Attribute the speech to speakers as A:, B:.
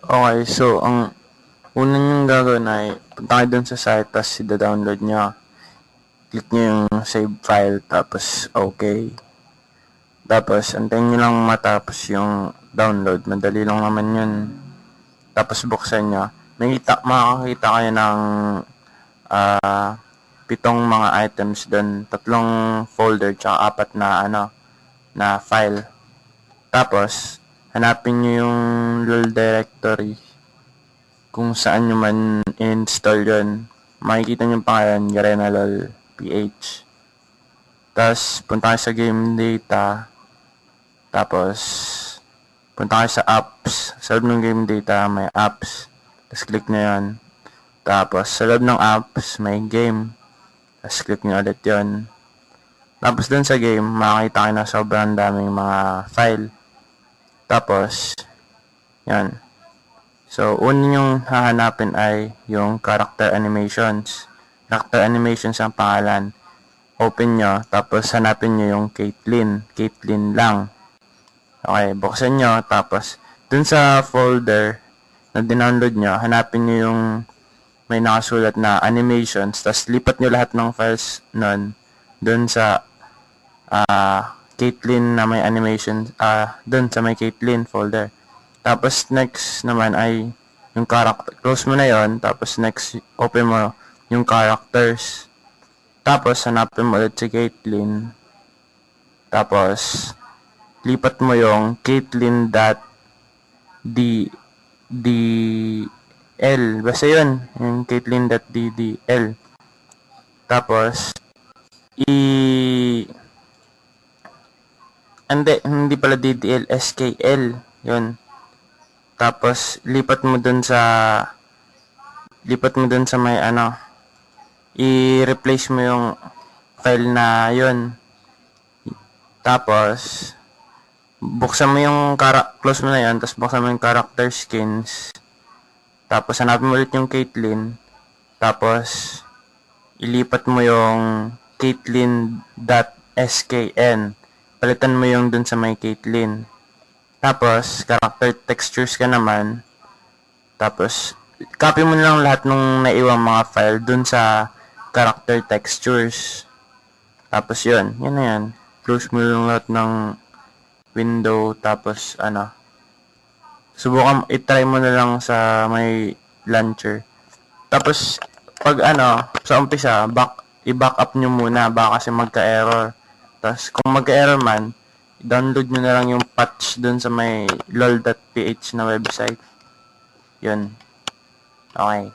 A: Okay, so ang una niyong gagawin ay punta kayo dun sa site, tapos i-download nyo. Click nyo yung save file, tapos okay. Tapos, antayin nyo lang matapos yung download. Madali lang naman yun. Tapos, buksan nyo. Makakakita kayo ng 7 mga items dun. 3 folder, tsaka 4 na file. Tapos, hanapin nyo yung LOL directory kung saan nyo man install yun. Makikita nyo yung pangalan, Garena LOL PH. Tapos, punta kayo sa game data. Tapos, punta kayo sa apps. Sa loob ng game data, may apps. Tapos, click nyo yun. Tapos, sa loob ng apps, may game. Tapos, click nyo ulit yun. Tapos, dun sa game, makakita kayo na sobrang daming mga file. Tapos, yan. So, una yung hahanapin ay yung character animations. Character animations ang pangalan. Open nyo, tapos hanapin nyo yung Caitlyn. Caitlyn lang. Okay, buksan nyo, tapos dun sa folder na dinownload nyo, hanapin nyo yung may nakasulat na animations, tapos lipat nyo lahat ng files nun dun sa Caitlyn na may animations, dun sa may Caitlyn folder. Tapos next naman ay yung character. Close mo na yon, tapos next open mo yung characters. Tapos hanapin mo ulit si Caitlyn. Tapos lipat mo yung Caitlyn.ddl. Basta yun. Yung Caitlyn.ddl. Tapos, hindi pala DDL, SKL. Yun. Tapos, lipat mo dun sa may i-replace mo yung file na yun. Tapos, buksan mo yung close mo na yan, tapos buksan mo yung character skins. Tapos hanapin mo ulit yung Caitlyn. Tapos ilipat mo yung Caitlyn.skn. Palitan mo yung dun sa may Caitlyn. Tapos character textures ka naman. Tapos copy mo na lang lahat ng naiwang mga file dun sa character textures. Tapos yun na yan. Close mo lang lahat ng window, tapos subukan, i-try mo na lang sa may launcher. Tapos pag sa umpisa, i-back up nyo muna, baka kasi magka-error. Tapos kung magka-error man, download nyo na lang yung patch dun sa may lol.ph na website. Yun. Okay.